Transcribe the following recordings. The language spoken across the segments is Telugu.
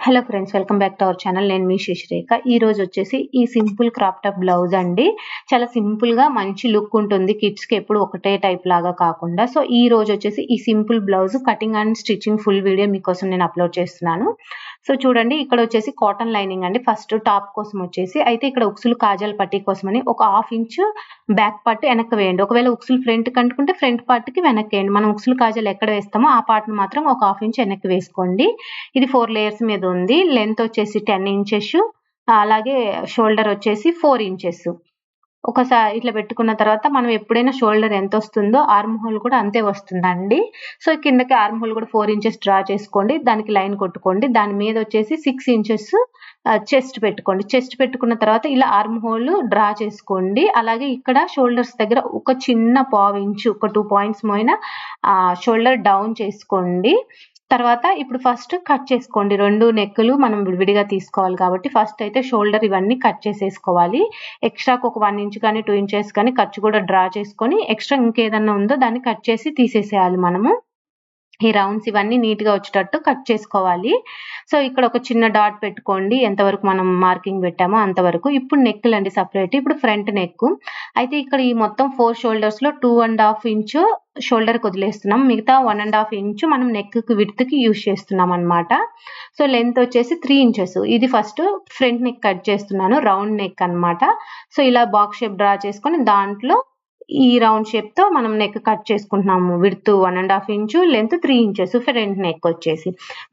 Hello friends, welcome back to our channel. నేను మీ శశిరేఖ. ఈ రోజు వచ్చేసి ఈ సింపుల్ క్రాప్ టాప్ బ్లౌజ్ అండి. చాలా సింపుల్ గా మంచి లుక్ ఉంటుంది. కిడ్స్ కి ఎప్పుడు ఒకటే టైప్ లాగా కాకుండా. సో ఈ రోజు వచ్చేసి ఈ simple blouse cutting and stitching full video మీకోసం నేను అప్లోడ్ చేస్తున్నాను. సో చూడండి, ఇక్కడ వచ్చేసి కాటన్ లైనింగ్ అండి. ఫస్ట్ టాప్ కోసం వచ్చేసి అయితే ఇక్కడ ఉక్సులు కాజాల పట్టీ కోసమని ఒక 1/2 ఇంచ్ బ్యాక్ పార్ట్ వెనక్కి వేయండి. ఒకవేళ ఉక్సులు ఫ్రంట్ కంటుకుంటే ఫ్రంట్ పార్ట్ కి వెనక్కి వేయండి. మనం ఉక్సులు కాజాలు ఎక్కడ వేస్తామో ఆ పార్ట్ ను మాత్రం ఒక 1/2 ఇంచ్ వెనక్కి వేసుకోండి. ఇది 4 లేయర్స్ మీద ఉంది. లెంత్ వచ్చేసి 10 ఇంచెస్, అలాగే షోల్డర్ వచ్చేసి 4 ఇంచెస్. ఒకసారి ఇట్లా పెట్టుకున్న తర్వాత మనం ఎప్పుడైనా షోల్డర్ ఎంత వస్తుందో ఆర్మ్ హోల్ కూడా అంతే వస్తుందండి. సో కిందకి ఆర్మ్ హోల్ కూడా 4 ఇంచెస్ డ్రా చేసుకోండి. దానికి లైన్ కొట్టుకోండి. దాని మీద వచ్చేసి 6 ఇంచెస్ చెస్ట్ పెట్టుకోండి. చెస్ట్ పెట్టుకున్న తర్వాత ఇలా ఆర్మ్ హోల్ డ్రా చేసుకోండి. అలాగే ఇక్కడ షోల్డర్స్ దగ్గర ఒక చిన్న 1/2 ఇంచు, ఒక 2 పాయింట్స్ మోయిన షోల్డర్ డౌన్ చేసుకోండి. తర్వాత ఇప్పుడు ఫస్ట్ కట్ చేసుకోండి. 2 నెక్కులు మనం విడివిడిగా తీసుకోవాలి కాబట్టి ఫస్ట్ అయితే షోల్డర్ ఇవన్నీ కట్ చేసేసుకోవాలి. ఎక్స్ట్రాకి ఒక 1 ఇంచ్ కానీ 2 ఇంచెస్ కానీ ఖర్చు కూడా డ్రా చేసుకొని ఎక్స్ట్రా ఇంకేదన్నా ఉందో దాన్ని కట్ చేసి తీసేసేయాలి మనము. ఈ రౌండ్స్ ఇవన్నీ నీట్ గా వచ్చేటట్టు కట్ చేసుకోవాలి. సో ఇక్కడ ఒక చిన్న డాట్ పెట్టుకోండి. ఎంతవరకు మనం మార్కింగ్ పెట్టామో అంతవరకు. ఇప్పుడు నెక్కులు అండి సపరేట్. ఇప్పుడు ఫ్రంట్ నెక్ అయితే ఇక్కడ ఈ మొత్తం 4 షోల్డర్స్ లో 2.5 ఇంచ్ షోల్డర్ కి వదిలేస్తున్నాం. మిగతా 1.5 ఇంచ్ మనం నెక్ కి విడ్త్ కి యూజ్ చేస్తున్నాం అన్నమాట. సో లెంత్ వచ్చేసి 3 ఇంచెస్. ఇది ఫస్ట్ ఫ్రంట్ నెక్ కట్ చేస్తున్నాను, రౌండ్ నెక్ అన్నమాట. సో ఇలా బాక్స్ షేప్ డ్రా చేసుకొని దాంట్లో ఈ రౌండ్ షేప్ తో మనం నెక్ కట్ చేసుకుంటున్నాము. Width 1.5 inch, length 3 inches. Front neck వచ్చేసి,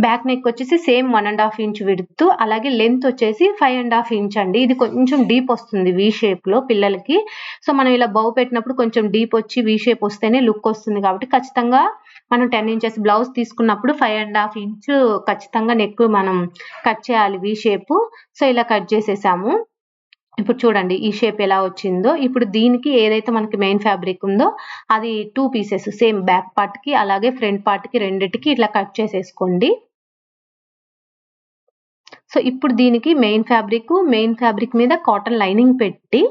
బ్యాక్ నెక్ వచ్చేసి సేమ్ 1.5 ఇంచ్ విడ్త్, అలాగే లెంత్ వచ్చేసి 5.5 ఇంచ్ అండి. ఇది కొంచెం డీప్ వస్తుంది వి షేప్ లో పిల్లలకి. సో మనం ఇలా బౌ పెట్టినప్పుడు కొంచెం డీప్ వచ్చి వి షేప్ వస్తేనే లుక్ వస్తుంది కాబట్టి ఖచ్చితంగా మనం 10 ఇంచెస్ బ్లౌజ్ తీసుకున్నప్పుడు 5.5 ఇంచ్ ఖచ్చితంగా నెక్ మనం కట్ చేయాలి వి షేప్. సో ఇలా కట్ చేసేసాము. ఇప్పుడు చూడండి ఈ షేప్ ఎలా వచ్చిందో. ఇప్పుడు దీనికి ఏదైతే మనకి మెయిన్ ఫ్యాబ్రిక్ ఉందో అది 2 పీసెస్ సేమ్ బ్యాక్ పార్ట్ కి అలాగే ఫ్రంట్ పార్ట్ కి రెండిటికి ఇట్లా కట్ చేసేసుకోండి. సో ఇప్పుడు దీనికి మెయిన్ ఫ్యాబ్రిక్ మీద కాటన్ లైనింగ్ పెట్టి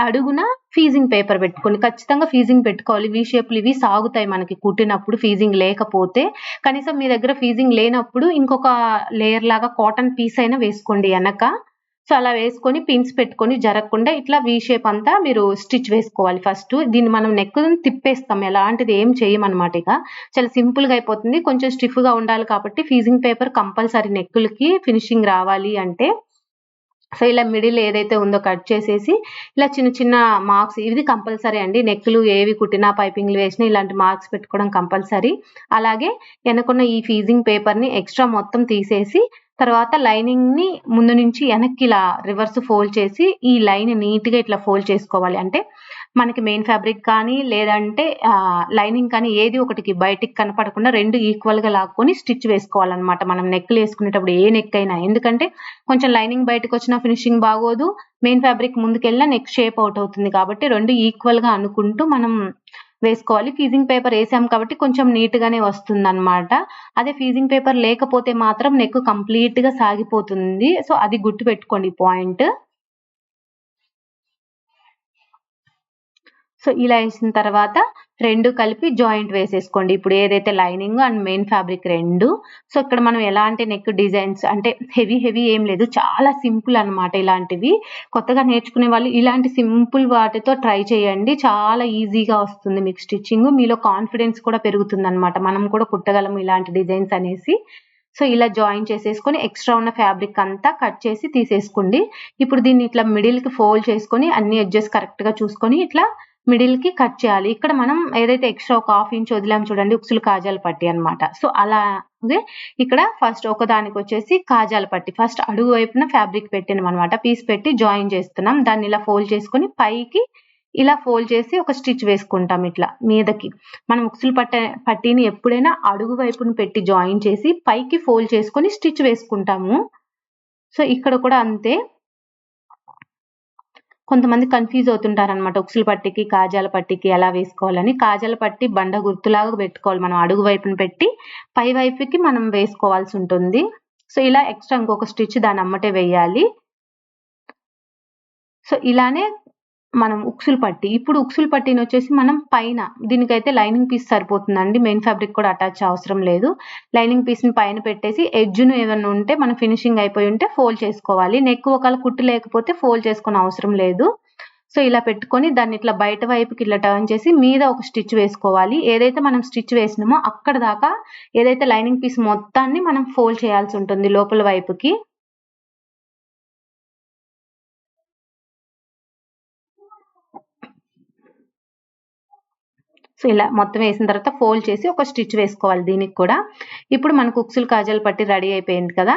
అడుగున ఫీజింగ్ పేపర్ పెట్టుకోండి. ఖచ్చితంగా ఫీజింగ్ పెట్టుకోవాలి. వి షేప్లు ఇవి సాగుతాయి మనకి కుట్టినప్పుడు ఫీజింగ్ లేకపోతే. కనీసం మీ దగ్గర ఫీజింగ్ లేనప్పుడు ఇంకొక లేయర్ లాగా కాటన్ పీస్ అయినా వేసుకోండి వెనక. సో అలా వేసుకొని పిన్స్ పెట్టుకొని జరగకుండా ఇట్లా వి షేప్ అంతా మీరు స్టిచ్ వేసుకోవాలి. ఫస్ట్ దీన్ని మనం నెక్ తిప్పేస్తాం, ఎలాంటిది ఏం చేయమన్నమాట. ఇక చాలా సింపుల్ గా అయిపోతుంది. కొంచెం స్టిఫ్ గా ఉండాలి కాబట్టి ఫీజింగ్ పేపర్ కంపల్సరీ నెక్కులకి ఫినిషింగ్ రావాలి అంటే. సో ఇలా మిడిల్ ఏదైతే ఉందో కట్ చేసేసి ఇలా చిన్న చిన్న మార్క్స్, ఇది కంపల్సరీ అండి. నెక్కులు ఏవి కుట్టినా పైపింగ్లు వేసినా ఇలాంటి మార్క్స్ పెట్టుకోవడం కంపల్సరీ. అలాగే వెనకున్న ఈ ఫీజింగ్ పేపర్ ని ఎక్స్ట్రా మొత్తం తీసేసి తర్వాత లైనింగ్ ని ముందు నుంచి వెనక్కి ఇలా రివర్స్ ఫోల్డ్ చేసి ఈ లైన్ నీట్ గా ఇట్లా ఫోల్డ్ చేసుకోవాలి. అంటే మనకి మెయిన్ ఫ్యాబ్రిక్ కానీ లేదంటే లైనింగ్ కానీ ఏది ఒకటికి బయటికి కనపడకుండా 2 ఈక్వల్ గా లాక్కొని స్టిచ్ వేసుకోవాలన్నమాట. మనం నెక్లు వేసుకునేటప్పుడు ఏ నెక్ అయినా, ఎందుకంటే కొంచెం లైనింగ్ బయటకు వచ్చిన ఫినిషింగ్ బాగోదు, మెయిన్ ఫ్యాబ్రిక్ ముందుకెళ్ళినా నెక్ షేప్ అవుట్ అవుతుంది. కాబట్టి 2 ఈక్వల్ గా అనుకుంటూ మనం వేసుకోవాలి. ఫీజింగ్ పేపర్ వేసాం కాబట్టి కొంచెం నీట్ గానే వస్తుంది అనమాట. అదే ఫీజింగ్ పేపర్ లేకపోతే మాత్రం నెక్ కంప్లీట్ గా సాగిపోతుంది. సో అది గుర్తు పెట్టుకోండి పాయింట్. సో ఇలా వేసిన తర్వాత 2 కలిపి జాయింట్ వేసేసుకోండి. ఇప్పుడు ఏదైతే lining and main fabric 2. So ఇక్కడ మనం ఎలాంటి నెక్ డిజైన్స్ అంటే హెవీ ఏం లేదు, చాలా సింపుల్ అన్నమాట. ఇలాంటివి కొత్తగా నేర్చుకునే వాళ్ళు ఇలాంటి సింపుల్ వాటితో ట్రై చేయండి. చాలా ఈజీగా వస్తుంది మీకు స్టిచ్చింగ్. మీలో కాన్ఫిడెన్స్ కూడా పెరుగుతుంది అనమాట. మనం కూడా కుట్టగలం ఇలాంటి డిజైన్స్ అనేసి. సో ఇలా జాయిన్ చేసేసుకొని ఎక్స్ట్రా ఉన్న ఫ్యాబ్రిక్ అంతా కట్ చేసి తీసేసుకోండి. ఇప్పుడు దీన్ని ఇట్లా మిడిల్ కి ఫోల్డ్ చేసుకొని అన్ని ఎడ్జెస్ కరెక్ట్ గా చూసుకొని ఇట్లా మిడిల్ కి కట్ చేయాలి. ఇక్కడ మనం ఏదైతే ఎక్స్ట్రా ఒక 1/2 ఇంచ్ వదిలాం చూడండి, ఉక్సులు కాజాల పట్టి అన్నమాట. సో అలాగే ఇక్కడ ఫస్ట్ ఒకదానికి వచ్చేసి కాజాల పట్టి ఫస్ట్ అడుగు వైపున ఫ్యాబ్రిక్ పెట్టినాం అనమాట. పీస్ పెట్టి జాయిన్ చేస్తున్నాం. దాన్ని ఇలా ఫోల్డ్ చేసుకొని పైకి ఇలా ఫోల్డ్ చేసి ఒక స్టిచ్ వేసుకుంటాం ఇట్లా మీదకి. మనం ఉక్సులు పట్టీని ఎప్పుడైనా అడుగు వైపున పెట్టి జాయిన్ చేసి పైకి ఫోల్డ్ చేసుకొని స్టిచ్ వేసుకుంటాము. సో ఇక్కడ కూడా అంతే. కొంతమంది కన్ఫ్యూజ్ అవుతుంటారు అనమాట, ఉక్సులు పట్టికి కాజాల పట్టికి ఎలా వేసుకోవాలని. కాజాల పట్టి బండ గుర్తులాగా పెట్టుకోవాలి. మనం అడుగు వైపున పెట్టి పై వైపుకి మనం వేసుకోవాల్సి ఉంటుంది. సో ఇలా ఎక్స్ట్రా ఇంకొక స్టిచ్ దాని అమ్మటే వేయాలి. సో ఇలానే మనం ఉక్సులు పట్టి. ఇప్పుడు ఉక్సులు పట్టీని వచ్చేసి మనం పైన దీనికైతే లైనింగ్ పీస్ సరిపోతుందండి. మెయిన్ ఫ్యాబ్రిక్ కూడా అటాచ్ అవసరం లేదు. లైనింగ్ పీస్‌ని పైన పెట్టేసి ఎడ్జ్‌ను ఏమన్నా ఉంటే మనం ఫినిషింగ్ అయిపోయి ఉంటే ఫోల్డ్ చేసుకోవాలి. నెక్ ఒకవేళ కుట్టు లేకపోతే ఫోల్డ్ చేసుకోని అవసరం లేదు. సో, ఇలా పెట్టుకొని దాన్ని ఇట్లా బయట వైపుకి ఇట్లా టర్న్ చేసి మీద ఒక స్టిచ్ వేసుకోవాలి. ఏదైతే మనం స్టిచ్ వేసినామో అక్కడ దాకా ఏదైతే లైనింగ్ పీస్ మొత్తాన్ని మనం ఫోల్డ్ చేయాల్సి ఉంటుంది లోపల వైపుకి. సో, ఇలా మొత్తం వేసిన తర్వాత ఫోల్డ్ చేసి ఒక స్టిచ్ వేసుకోవాలి దీనికి కూడా. ఇప్పుడు మనకు ఉక్సులు కాజాలు పట్టి రెడీ అయిపోయింది కదా!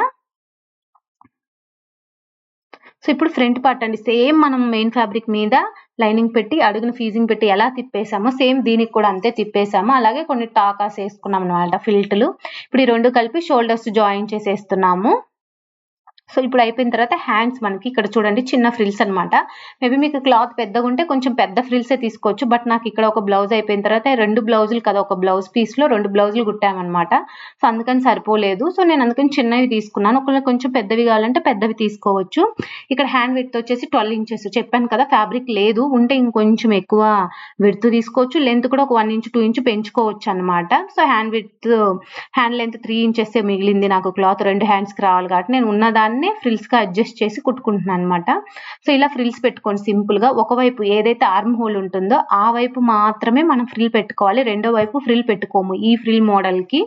సో, ఇప్పుడు ఫ్రంట్ పార్ట్ అండి. సేమ్ మనం మెయిన్ ఫ్యాబ్రిక్ మీద లైనింగ్ పెట్టి అడుగున ఫీజింగ్ పెట్టి ఎలా తిప్పేసామో సేమ్ దీనికి కూడా అంతే తిప్పేసాము. అలాగే కొన్ని టాకాస్ ఏసుకున్నామనమాట ఫిల్టులు. ఇప్పుడు ఈ 2 కలిపి షోల్డర్స్ జాయిన్ చేసేస్తున్నాము. సో, ఇప్పుడు అయిపోయిన తర్వాత హ్యాండ్స్ మనకి ఇక్కడ చూడండి చిన్న ఫ్రిల్స్ అన్నమాట. మేబీ మీకు క్లాత్ పెద్దగుంటే కొంచెం పెద్ద ఫ్రిల్సే తీసుకోవచ్చు. బట్ నాకు ఇక్కడ ఒక బ్లౌజ్ అయిపోయిన తర్వాత 2 బ్లౌజులు కదా! ఒక బ్లౌజ్ పీస్‌లో 2 బ్లౌజులు కుట్టామన్నమాట. సో, అందుకని సరిపోలేదు. సో, నేను అందుకని చిన్నవి తీసుకున్నాను. ఒకవేళ కొంచెం పెద్దవి కావాలంటే పెద్దవి తీసుకోవచ్చు. ఇక్కడ హ్యాండ్ విడ్త్ వచ్చేసి 12 ఇంచెస్ చెప్పాను కదా! ఫ్యాబ్రిక్ లేదు. ఉంటే ఇంకొంచెం ఎక్కువ విడ్త్ తీసుకోవచ్చు. లెంత్ కూడా ఒక 1 ఇంచ్, 2 ఇంచ్ పెంచుకోవచ్చన్నమాట. సో, హ్యాండ్ లెంత్ 3 ఇంచెసే మిగిలింది నాకు క్లాత్ 2 హ్యాండ్స్‌కి రావాలి కాబట్టి నేను ఉన్నదాన్నే ఫ్రిల్స్‌గా అడ్జస్ట్ చేసి కుట్టుకుంటున్నానన్నమాట. సో, ఇలా ఫ్రిల్స్ పెట్టుకోండి సింపుల్‌గా. ఒకవైపు ఏదైతే ఆర్మ్ హోల్ ఉంటుందో ఆ వైపు మాత్రమే మనం ఫ్రిల్ పెట్టుకోవాలి. రెండో వైపు ఫ్రిల్ పెట్టుకోము ఈ ఫ్రిల్ మోడల్‌కి.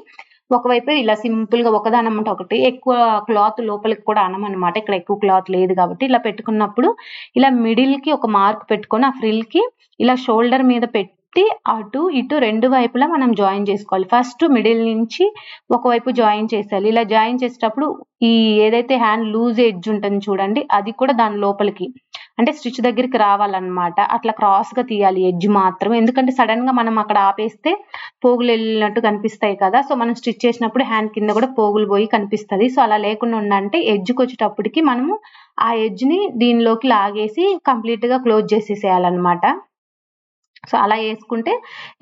ఒకవైపే ఇలా సింపుల్‌గా ఒకదానెమ్మట ఒకటి ఎక్కువ క్లాత్ లోపలికి కూడా అనమనమాట. ఇక్కడ ఎక్కువ క్లాత్ లేదు కాబట్టి ఇలా పెట్టుకున్నప్పుడు ఇలా మిడిల్‌కి ఒక మార్క్ పెట్టుకొని ఆ ఫ్రిల్‌కి ఇలా షోల్డర్ మీద పెట్టి అటు ఇటు 2 వైపులా మనం జాయిన్ చేసుకోవాలి. ఫస్ట్ మిడిల్ నుంచి ఒకవైపు జాయిన్ చేసేయాలి. ఇలా జాయిన్ చేసేటప్పుడు ఈ ఏదైతే హ్యాండ్ లూజ్ ఎడ్జ్ ఉంటుంది చూడండి అది కూడా దాని లోపలికి అంటే స్టిచ్ దగ్గరికి రావాలన్నమాట. అట్లా క్రాస్‌గా తీయాలి ఎడ్జ్ మాత్రం. ఎందుకంటే సడెన్‌గా మనం అక్కడ ఆపేస్తే పోగులు ఎళ్ళినట్టు కనిపిస్తాయి కదా! సో, మనం స్టిచ్ చేసినప్పుడు హ్యాండ్ కింద కూడా పోగులు పోయి కనిపిస్తది. సో, అలా లేకుండా ఉండంటే ఎడ్జ్‌కొచ్చేటప్పటికి మనము ఆ ఎడ్జ్‌ని దీనిలోకి లాగేసి కంప్లీట్‌గా క్లోజ్ చేసేసేయాలన్నమాట. సో, అలా యేసుకుంటే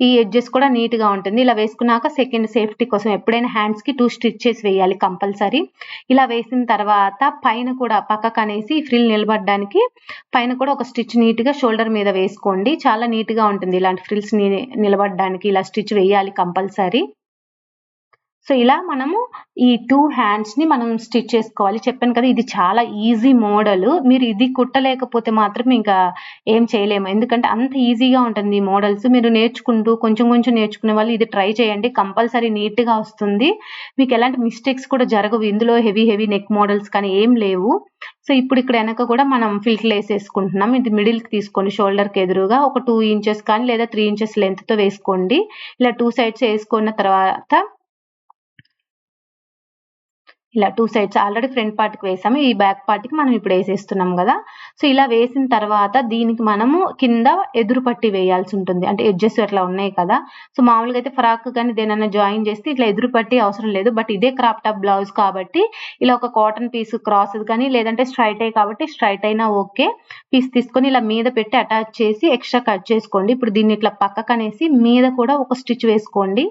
ఈ ఎడ్జెస్ కూడా నీట్‌గా ఉంటుంది. ఇలా వేసుకున్నాక సెకండ్ సేఫ్టీ కోసం ఎప్పుడైనా హ్యాండ్స్‌కి 2 స్టిచెస్ వేయాలి కంపల్సరీ. ఇలా వేసిన తర్వాత పైన కూడా పక్కకనేసి ఫ్రిల్ నిలబడడానికి పైన కూడా ఒక స్టిచ్ నీట్‌గా షోల్డర్ మీద వేసుకోండి. చాలా నీట్‌గా ఉంటుంది. ఇలాంటి ఫ్రిల్స్ నిలబడడానికి ఇలా స్టిచ్ వేయాలి కంపల్సరీ. సో, ఇలా మనము ఈ 2 హ్యాండ్స్‌ని మనం స్టిచ్ చేసుకోవాలి. చెప్పాను కదా! ఇది చాలా ఈజీ మోడలు. మీరు ఇది కుట్టలేకపోతే మాత్రం ఇంకా ఏం చేయలేము. ఎందుకంటే అంత ఈజీగా ఉంటుంది ఈ మోడల్స్. మీరు నేర్చుకుంటూ కొంచెం కొంచెం నేర్చుకునే వాళ్ళు ఇది ట్రై చేయండి. కంపల్సరీ నీట్‌గా వస్తుంది. మీకు ఎలాంటి మిస్టేక్స్ కూడా జరగవు. ఇందులో హెవీ నెక్ మోడల్స్ కానీ ఏం లేవు. సో, ఇప్పుడు ఇక్కడ వెనక కూడా మనం ఫిల్టర్‌లేసేసుకుంటున్నాం. ఇది మిడిల్‌కి తీసుకోండి షోల్డర్‌కి ఎదురుగా ఒక 2 ఇంచెస్ కానీ లేదా 3 ఇంచెస్ లెంగ్త్‌తో వేసుకోండి. ఇలా 2 సైడ్స్ ఏసుకున్న తర్వాత ఇలా 2 సైడ్స్ ఆల్రెడీ ఫ్రంట్ పార్ట్‌కి వేసాము. ఈ బ్యాక్ పార్ట్‌కి మనం ఇప్పుడు ఏసేస్తున్నాం గదా! సో, ఇలా వేసిన తర్వాత దీనికి మనము కింద ఎదురు పట్టీ వేయాల్సుంటుంది. అంటే ఎడ్జెస్ అట్లా ఉన్నాయి కదా! సో, మామూలుగా అయితే ఫ్రాక్ కానీ దేనైనా జాయిన్ చేస్తే ఇట్లా ఎదురు పట్టీ అవసరం లేదు. బట్ ఇదే క్రాప్ టాప్ బ్లౌజ్ కాబట్టి ఇలా ఒక కాటన్ పీస్ క్రాస్‌ది కానీ లేదంటే స్ట్రెయిటే కాబట్టి స్ట్రెయిట్ అయినా ఓకే. పీస్ తీసుకొని ఇలా మీద పెట్టి అటాచ్ చేసి ఎక్స్‌ట్రా కట్ చేసుకోండి. ఇప్పుడు దీన్ని ఇట్లా పక్కకనేసి మీద కూడా ఒక స్టిచ్ వేసుకోండి.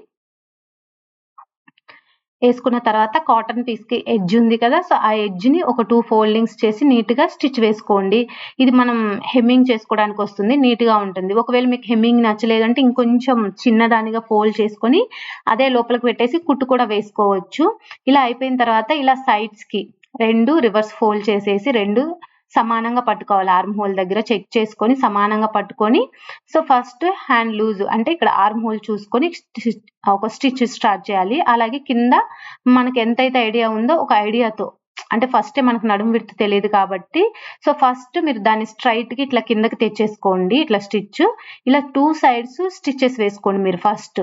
ఏసుకున్న తర్వాత కాటన్ పీస్‌కి ఎడ్జ్ ఉంది కదా! సో, ఆ ఎడ్జ్‌ని ఒక 2 ఫోల్డింగ్స్ చేసి నీట్‌గా స్టిచ్ వేసుకోండి. ఇది మనం హెమ్మింగ్ చేసుకోవడానికొస్తుంది. నీట్‌గా ఉంటుంది. ఒకవేళ మీకు హెమ్మింగ్ నచ్చలేదంటే ఇంకొంచెం చిన్నదానిగా ఫోల్డ్ చేసుకొని అదే లోపలికి పెట్టేసి కుట్టు కూడా వేసుకోవచ్చు. ఇలా అయిపోయిన తర్వాత ఇలా సైడ్స్‌కి 2 రివర్స్ ఫోల్డ్ చేసేసి 2 సమానంగా పట్టుకోవాలి. ఆర్మ్ హోల్ దగ్గర చెక్ చేసుకొని సమానంగా పట్టుకొని సో, ఫస్ట్ హ్యాండ్ లూజ్ అంటే ఇక్కడ ఆర్మ్ హోల్ చూసుకొని ఒక స్టిచ్ స్టార్ట్ చేయాలి. అలాగే కింద మనకి ఎంతైతే ఐడియా ఉందో ఒక ఐడియాతో అంటే ఫస్టే మనకు నడుము విడ్త్ తెలీదు కాబట్టి సో, ఫస్ట్ మీరు దాన్ని స్ట్రెయిట్‌గా ఇట్లా కిందకి తెచ్చేసుకోండి. ఇట్లా స్టిచ్. ఇలా 2 సైడ్స్ స్టిచెస్ వేసుకోండి మీరు ఫస్ట్.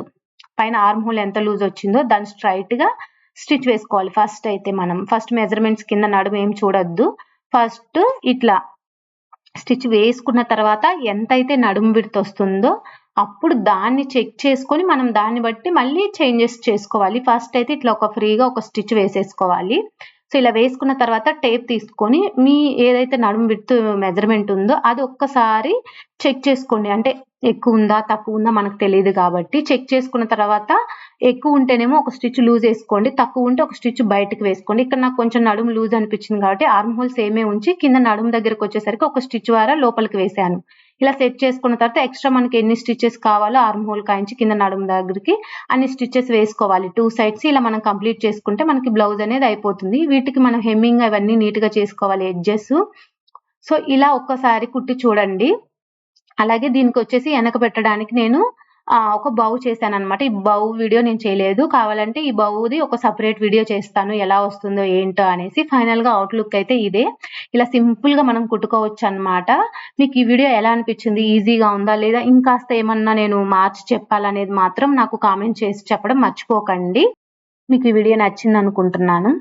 పైన ఆర్మ్ హోల్ ఎంత లూజ్ వచ్చిందో దాన్ని స్ట్రెయిట్‌గా స్టిచ్ వేసుకోవాలి ఫస్ట్ అయితే మనం. ఫస్ట్ మెజర్‌మెంట్స్ కింద నడుము ఏం చూడొద్దు. ఫస్ట్ ఇట్లా స్టిచ్ వేసుకున్న తర్వాత ఎంతైతే నడుము విడ్త్ వస్తుందో అప్పుడు దాన్ని చెక్ చేసుకొని మనం దాన్ని బట్టి మళ్ళీ చేంజెస్ చేసుకోవాలి. ఫస్ట్ అయితే ఇట్లా ఒక ఫ్రీగా ఒక స్టిచ్ వేసేసుకోవాలి. సో, ఇలా వేసుకున్న తర్వాత టేప్ తీసుకొని మీ ఏదైతే నడుము విడ్త్ మెజర్‌మెంట్ ఉందో అది ఒక్కసారి చెక్ చేసుకోండి. అంటే ఎక్కువుందా? తక్కువుందా? మనకు తెలీదు కాబట్టి చెక్ చేసుకున్న తర్వాత ఎక్కువుంటేనేమో ఒక స్టిచ్ లూజ్ ఏసుకోండి. తక్కువుంటే ఒక స్టిచ్ బయటకి వేసుకోండి. ఇక్కడ నాకు కొంచెం నడుము లూజ్ అనిపించింది కాబట్టి ఆర్మ్ హోల్ సేమే ఉంచి కింద నడుము దగ్గరకొచ్చేసరికి ఒక స్టిచ్ ద్వారా లోపలికి వేశాను. ఇలా సెట్ చేసుకున్న తర్వాత ఎక్స్ట్రా మనకి ఎన్ని స్టిచెస్ కావాలో ఆర్మ్ హోల్ కాయించి కింద నడుము దగ్గరికి అన్ని స్టిచెస్ వేసుకోవాలి. 2 సైడ్స్ ఇలా మనం కంప్లీట్ చేసుకుంటే మనకి బ్లౌజ్ అనేది అయిపోతుంది. వీటికి మనం హెమ్మింగ్ అవన్నీ నీట్‌గా చేసుకోవాలి ఎడ్జెస్. సో, ఇలా ఒక్కసారి కుట్టి చూడండి. అలాగే దీనికొచ్చేసి వెనక పెట్టడానికి నేను ఒక బౌ చేశాననమాట. ఈ బౌ వీడియో నేను చేయలేదు. కావాలంటే ఈ బౌది ఒక సెపరేట్ వీడియో చేస్తాను. ఎలా వస్తుందో ఏంటో అనేసి. ఫైనల్‌గా అవుట్‌లుక్ అయితే ఇదే. ఇలా సింపుల్‌గా మనం కుట్టుకోవచ్చనమాట. మీకు ఈ వీడియో ఎలా అనిపించింది? ఈజీగా ఉందా? లేదా ఇంకాస్త ఏమన్నా నేను మార్చి చెప్పాలనేది మాత్రం నాకు కామెంట్ చేసి చెప్పడం మర్చిపోకండి. మీకు ఈ వీడియో నచ్చిందనుకుంటున్నాను.